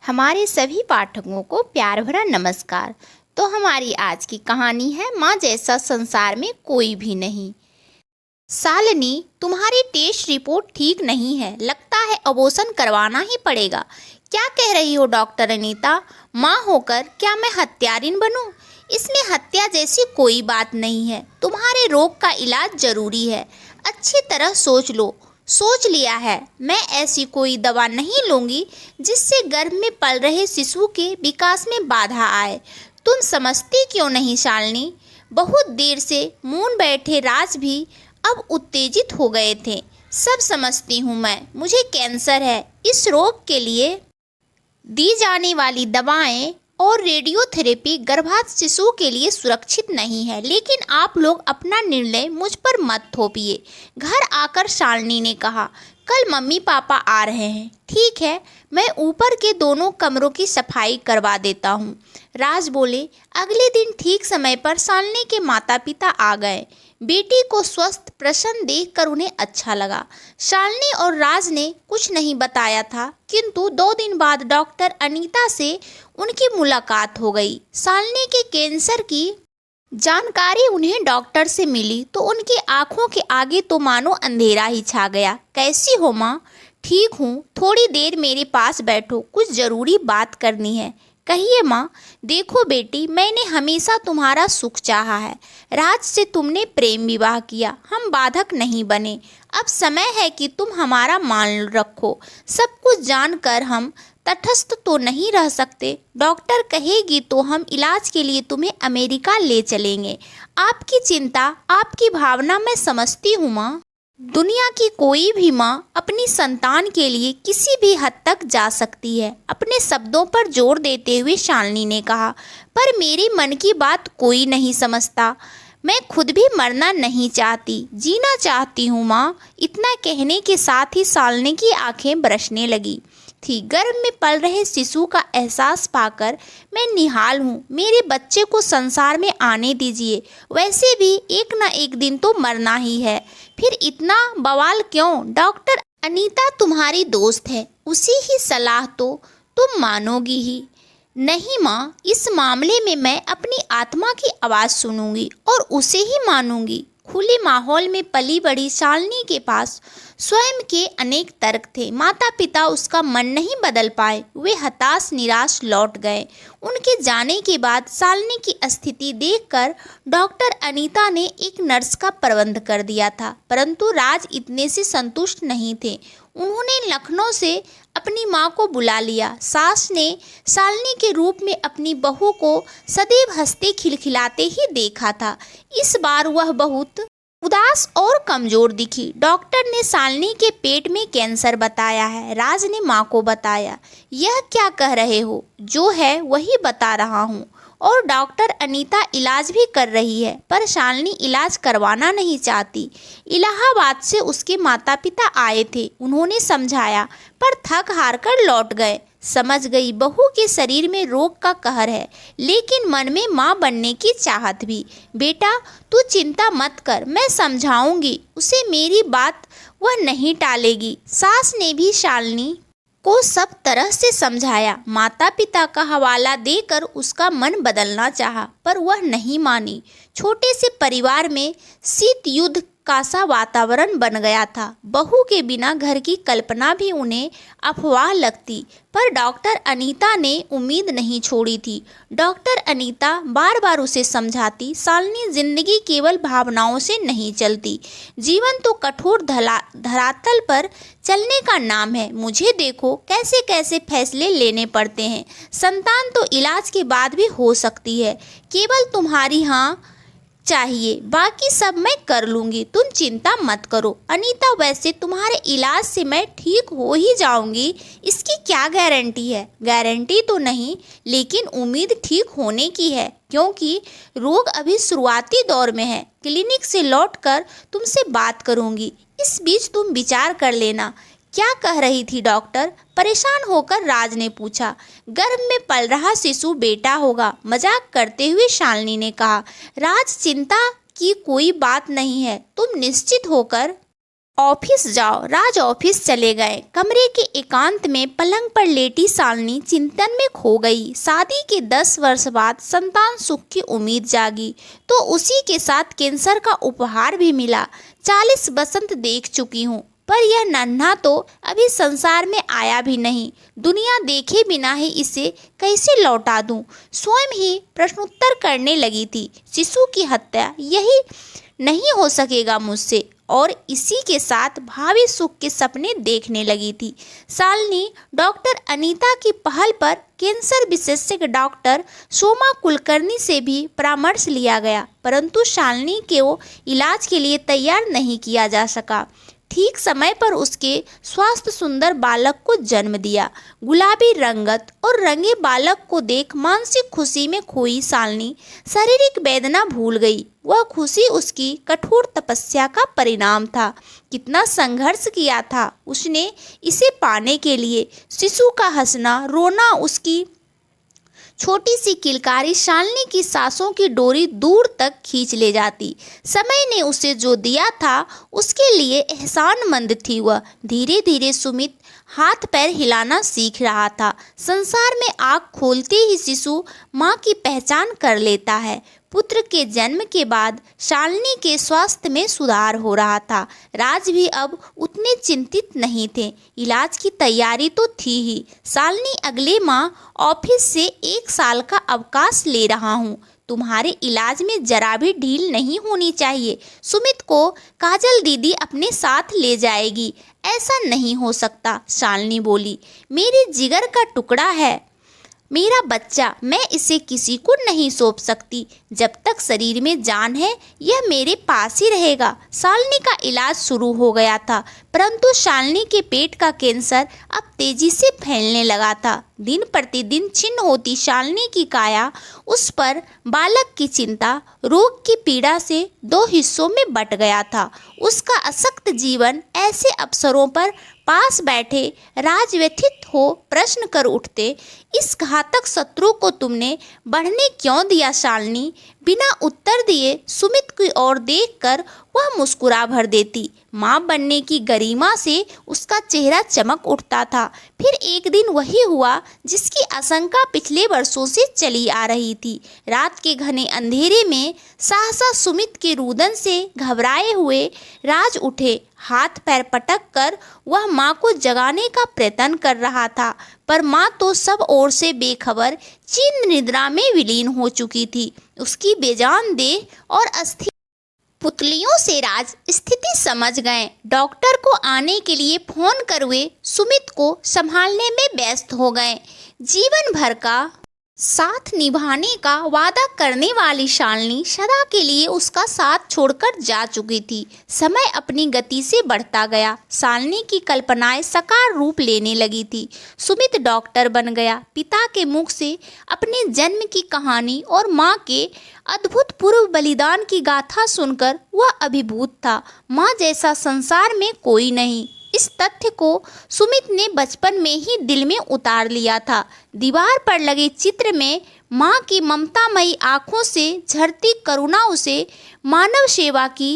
हमारे सभी पाठकों को प्यार भरा नमस्कार। तो हमारी आज की कहानी है माँ जैसा संसार में कोई भी नहीं। शालिनी, तुम्हारी टेस्ट रिपोर्ट ठीक नहीं है, लगता है अबॉर्शन करवाना ही पड़ेगा। क्या कह रही हो डॉक्टर अनीता? माँ होकर क्या मैं हत्यारिन बनूं? इसमें हत्या जैसी कोई बात नहीं है। तुम्हारे रोग का इलाज जरूरी है। अच्छी तरह सोच लो। सोच लिया है। मैं ऐसी कोई दवा नहीं लूंगी जिससे गर्भ में पल रहे शिशु के विकास में बाधा आए। तुम समझती क्यों नहीं शालिनी? बहुत देर से मौन बैठे राज भी अब उत्तेजित हो गए थे। सब समझती हूँ मैं, मुझे कैंसर है। इस रोग के लिए दी जाने वाली दवाएं और रेडियोथेरेपी गर्भस्थ शिशु के लिए सुरक्षित नहीं है, लेकिन आप लोग अपना निर्णय मुझ पर मत थोपिए। घर आकर शालिनी ने कहा, कल मम्मी पापा आ रहे हैं। ठीक है, मैं ऊपर के दोनों कमरों की सफाई करवा देता हूँ। राज बोले। अगले दिन ठीक समय पर शालिनी के माता पिता आ गए। बेटी को स्वस्थ प्रसन्न देखकर उन्हें अच्छा लगा। शालिनी और राज ने कुछ नहीं बताया था, किंतु 2 दिन बाद डॉक्टर अनीता से उनकी मुलाकात हो गई। शालिनी के कैंसर की जानकारी उन्हें डॉक्टर से मिली तो उनकी आंखों के आगे तो मानो अंधेरा ही छा गया। कैसी हो माँ? ठीक हूँ, थोड़ी देर मेरे पास बैठो, कुछ ज़रूरी बात करनी है। कहिए माँ। देखो बेटी, मैंने हमेशा तुम्हारा सुख चाहा है। राज से तुमने प्रेम विवाह किया, हम बाधक नहीं बने। अब समय है कि तुम हमारा मान रखो। सब कुछ जानकर हम तटस्थ तो नहीं रह सकते। डॉक्टर कहेगी तो हम इलाज के लिए तुम्हें अमेरिका ले चलेंगे। आपकी चिंता, आपकी भावना मैं समझती हूँ माँ। दुनिया की कोई भी माँ अपनी संतान के लिए किसी भी हद तक जा सकती है, अपने शब्दों पर जोर देते हुए शालिनी ने कहा। पर मेरी मन की बात कोई नहीं समझता। मैं खुद भी मरना नहीं चाहती, जीना चाहती हूँ माँ। इतना कहने के साथ ही शालिनी की आंखें बरसने लगी थी। गर्भ में पल रहे शिशु का एहसास पाकर मैं निहाल हूँ। मेरे बच्चे को संसार में आने दीजिए। वैसे भी एक न एक दिन तो मरना ही है, फिर इतना बवाल क्यों? डॉक्टर अनीता तुम्हारी दोस्त है, उसी ही सलाह तो तुम मानोगी ही। नहीं माँ, इस मामले में मैं अपनी आत्मा की आवाज़ सुनूंगी और उसे ही मानूंगी। खुले माहौल में पली बड़ी शालिनी के पास स्वयं के अनेक तर्क थे। माता पिता उसका मन नहीं बदल पाए। वे हताश निराश लौट गए। उनके जाने के बाद शालिनी की स्थिति देखकर डॉक्टर अनीता ने एक नर्स का प्रबंध कर दिया था, परंतु राज इतने से संतुष्ट नहीं थे। उन्होंने लखनऊ से अपनी माँ को बुला लिया। सास ने शालिनी के रूप में अपनी बहू को सदैव हंसते खिलखिलाते ही देखा था। इस बार वह बहुत उदास और कमजोर दिखी। डॉक्टर ने शालिनी के पेट में कैंसर बताया है। राज ने माँ को बताया। यह क्या कह रहे हो? जो है वही बता रहा हूँ। और डॉक्टर अनीता इलाज भी कर रही है, पर शालिनी इलाज करवाना नहीं चाहती। इलाहाबाद से उसके माता पिता आए थे, उन्होंने समझाया, पर थक हार कर लौट गए। समझ गई बहू के शरीर में रोग का कहर है, लेकिन मन में माँ बनने की चाहत भी। बेटा तू चिंता मत कर, मैं समझाऊंगी उसे। मेरी बात वह नहीं टालेगी। सास ने भी शालिनी को सब तरह से समझाया। माता पिता का हवाला देकर उसका मन बदलना चाहा, पर वह नहीं मानी। छोटे से परिवार में शीत युद्ध का सा वातावरण बन गया था। बहू के बिना घर की कल्पना भी उन्हें अफवाह लगती, पर डॉक्टर अनीता ने उम्मीद नहीं छोड़ी थी। डॉक्टर अनीता बार बार उसे समझाती, शालिनी, जिंदगी केवल भावनाओं से नहीं चलती। जीवन तो कठोर धरातल पर चलने का नाम है। मुझे देखो कैसे कैसे फैसले लेने पड़ते हैं। संतान तो इलाज के बाद भी हो सकती है, केवल तुम्हारी हाँ चाहिए। बाकी सब मैं कर लूँगी, तुम चिंता मत करो। अनीता, वैसे तुम्हारे इलाज से मैं ठीक हो ही जाऊंगी, इसकी क्या गारंटी है? गारंटी तो नहीं, लेकिन उम्मीद ठीक होने की है, क्योंकि रोग अभी शुरुआती दौर में है। क्लिनिक से लौटकर तुमसे बात करूंगी, इस बीच तुम विचार कर लेना। क्या कह रही थी डॉक्टर? परेशान होकर राज ने पूछा। गर्भ में पल रहा शिशु बेटा होगा, मजाक करते हुए शालिनी ने कहा। राज, चिंता की कोई बात नहीं है, तुम निश्चित होकर ऑफिस जाओ। राज ऑफिस चले गए। कमरे के एकांत में पलंग पर लेटी शालिनी चिंतन में खो गई। शादी के 10 वर्ष बाद संतान सुख की उम्मीद जागी तो उसी के साथ कैंसर का उपहार भी मिला। 40 बसंत देख चुकी हूँ पर यह नन्हा तो अभी संसार में आया भी नहीं। दुनिया देखे बिना ही इसे कैसे लौटा दूं? स्वयं ही प्रश्नोत्तर करने लगी थी। शिशु की हत्या यही नहीं हो सकेगा मुझसे, और इसी के साथ भावी सुख के सपने देखने लगी थी। शालिनी डॉक्टर अनीता की पहल पर कैंसर विशेषज्ञ डॉक्टर सोमा कुलकर्णी से भी परामर्श लिया गया, परंतु शालिनी को इलाज के लिए तैयार नहीं किया जा सका। ठीक समय पर उसके स्वास्थ्य सुंदर बालक को जन्म दिया। गुलाबी रंगत और रंगे बालक को देख मानसिक खुशी में खोई शालिनी शारीरिक वेदना भूल गई। वह खुशी उसकी कठोर तपस्या का परिणाम था। कितना संघर्ष किया था उसने इसे पाने के लिए। शिशु का हंसना रोना, उसकी छोटी सी किलकारी शालिनी की सांसों की डोरी दूर तक खींच ले जाती। समय ने उसे जो दिया था उसके लिए एहसानमंद थी वह। धीरे धीरे सुमित हाथ पैर हिलाना सीख रहा था। संसार में आँख खोलते ही शिशु माँ की पहचान कर लेता है। पुत्र के जन्म के बाद शालिनी के स्वास्थ्य में सुधार हो रहा था। राज भी अब उतने चिंतित नहीं थे। इलाज की तैयारी तो थी ही। शालिनी अगले माह ऑफिस से 1 साल का अवकाश ले रहा हूँ। तुम्हारे इलाज में जरा भी ढील नहीं होनी चाहिए। सुमित को काजल दीदी अपने साथ ले जाएगी। ऐसा नहीं हो सकता, शालिनी बोली। मेरे जिगर का टुकड़ा है मेरा बच्चा, मैं इसे किसी को नहीं सौंप सकती। जब तक शरीर में जान है यह मेरे पास ही रहेगा। शालिनी का इलाज शुरू हो गया था, परंतु शालिनी के पेट का कैंसर अब तेजी से फैलने लगा था। दिन प्रतिदिन छिन्न होती शालिनी की काया, उस पर बालक की चिंता, रोग की पीड़ा से 2 हिस्सों में बट गया था। उसका अशक्त जीवन ऐसे अवसरों पर पास बैठे राज व्यथित हो प्रश्न कर उठते, इस घातक शत्रु को तुमने बढ़ने क्यों दिया शालिनी? बिना उत्तर दिए सुमित की ओर देखकर वह मुस्कुरा भर देती। माँ बनने की गरिमा से उसका चेहरा चमक उठता था। फिर एक दिन वही हुआ जिसकी आशंका पिछले वर्षों से चली आ रही थी। रात के घने अंधेरे में सहसा सुमित के रुदन से घबराए हुए राज उठे। हाथ पैर पटक कर वह माँ को जगाने का प्रयत्न कर रहा था, पर माँ तो सब ओर से बेखबर चीन निद्रा में विलीन हो चुकी थी। उसकी बेजान देह और अस्थिर पुतलियों से राज स्थिति समझ गए। डॉक्टर को आने के लिए फोन कर वे सुमित को संभालने में व्यस्त हो गए। जीवन भर का साथ निभाने का वादा करने वाली शालिनी सदा के लिए उसका साथ छोड़कर जा चुकी थी। समय अपनी गति से बढ़ता गया। शालिनी की कल्पनाएं साकार रूप लेने लगी थी। सुमित डॉक्टर बन गया। पिता के मुख से अपने जन्म की कहानी और माँ के अद्भुत पूर्व बलिदान की गाथा सुनकर वह अभिभूत था। माँ जैसा संसार में कोई नहीं। इस तथ्य को सुमित ने बचपन में ही दिल में उतार लिया था। दीवार पर लगे चित्र में माँ की ममतामयी आंखों से झरती करुणा उसे मानव सेवा की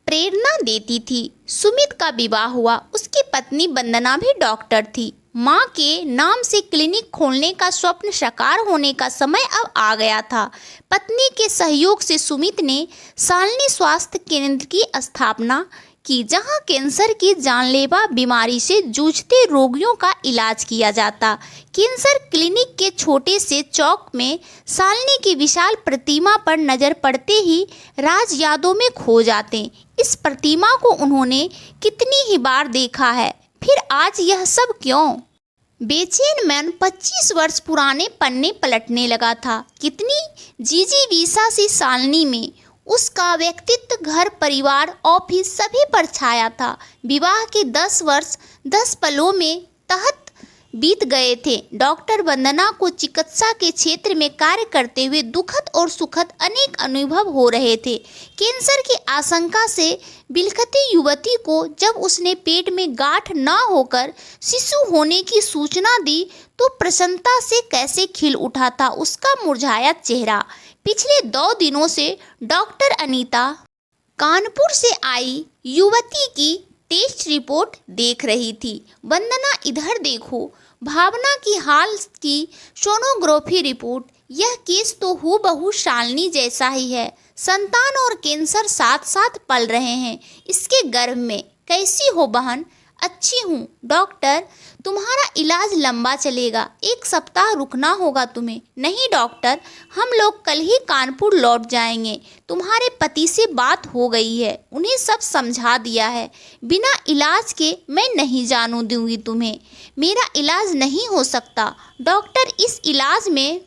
प्रेरणा देती थी। सुमित का विवाह हुआ। उसकी पत्नी वंदना भी डॉक्टर थी। माँ के नाम से क्लिनिक खोलने का स्वप्न साकार होने का समय अब आ गया था। पत्नी के सहयोग से सुमित ने शालिनी स्वास्थ्य केंद्र की स्थापना की, जहां कैंसर की जानलेवा बीमारी से जूझते रोगियों का इलाज किया जाता। कैंसर क्लिनिक के छोटे से चौक में शालिनी की विशाल प्रतिमा पर नजर पड़ते ही राज यादों में खो जाते। इस प्रतिमा को उन्होंने कितनी ही बार देखा है, फिर आज यह सब क्यों? बेचैन मन 25 वर्ष पुराने पन्ने पलटने लगा था। कितनी जीजीविषा सी शालिनी में उसका व्यक्तित्व, घर परिवार, ऑफिस सभी पर छाया था। विवाह के 10 वर्ष 10 पलों में तहत बीत गए थे। डॉक्टर वंदना को चिकित्सा के क्षेत्र में कार्य करते हुए दुखद और सुखद अनेक अनुभव हो रहे थे। कैंसर की आशंका से बिलखती युवती को जब उसने पेट में गांठ न होकर शिशु होने की सूचना दी तो प्रसन्नता से कैसे खिल उठा था उसका मुरझाया चेहरा। पिछले 2 दिनों से डॉक्टर अनीता कानपुर से आई युवती की टेस्ट रिपोर्ट देख रही थी। वंदना इधर देखो, भावना की हाल की सोनोग्राफी रिपोर्ट। यह केस तो हूबहू शालिनी जैसा ही है। संतान और कैंसर साथ साथ पल रहे हैं इसके गर्भ में। कैसी हो बहन? अच्छी हूँ डॉक्टर। तुम्हारा इलाज लंबा चलेगा, 1 सप्ताह रुकना होगा तुम्हें। नहीं डॉक्टर, हम लोग कल ही कानपुर लौट जाएंगे। तुम्हारे पति से बात हो गई है, उन्हें सब समझा दिया है। बिना इलाज के मैं नहीं जाने दूंगी तुम्हें। मेरा इलाज नहीं हो सकता डॉक्टर, इस इलाज में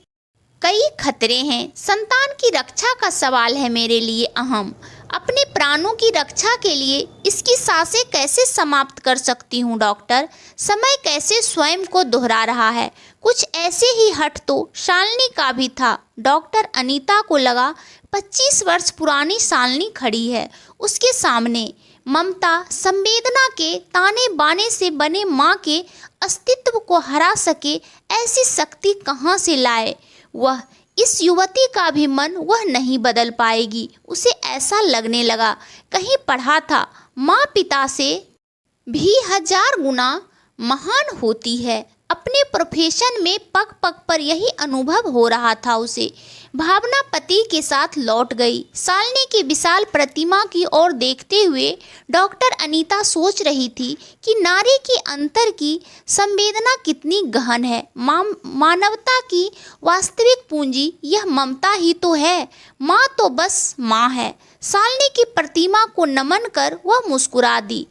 कई खतरे हैं। संतान की रक्षा का सवाल है मेरे लिए अहम। अपने प्राणों की रक्षा के लिए इसकी सांसें कैसे समाप्त कर सकती हूँ डॉक्टर? समय कैसे स्वयं को दोहरा रहा है। कुछ ऐसे ही हट तो शालिनी का भी था। डॉक्टर अनीता को लगा 25 वर्ष पुरानी शालिनी खड़ी है उसके सामने। ममता संवेदना के ताने बाने से बने माँ के अस्तित्व को हरा सके ऐसी शक्ति कहाँ से लाए वह? इस युवती का भी मन वह नहीं बदल पाएगी। उसे ऐसा लगने लगा कहीं पढ़ा था माँ पिता से भी 1000 गुना महान होती है। अपने प्रोफेशन में पग पग पर यही अनुभव हो रहा था उसे। भावना पति के साथ लौट गई। शालिनी की विशाल प्रतिमा की ओर देखते हुए डॉक्टर अनीता सोच रही थी कि नारी की अंतर की संवेदना कितनी गहन है। मानवता की वास्तविक पूंजी यह ममता ही तो है। माँ तो बस माँ है। शालिनी की प्रतिमा को नमन कर वह मुस्कुरा दी।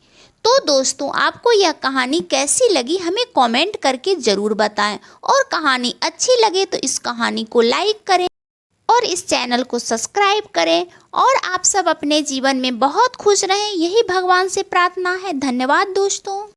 तो दोस्तों, आपको यह कहानी कैसी लगी हमें कमेंट करके ज़रूर बताएं। और कहानी अच्छी लगे तो इस कहानी को लाइक करें और इस चैनल को सब्सक्राइब करें। और आप सब अपने जीवन में बहुत खुश रहें, यही भगवान से प्रार्थना है। धन्यवाद दोस्तों।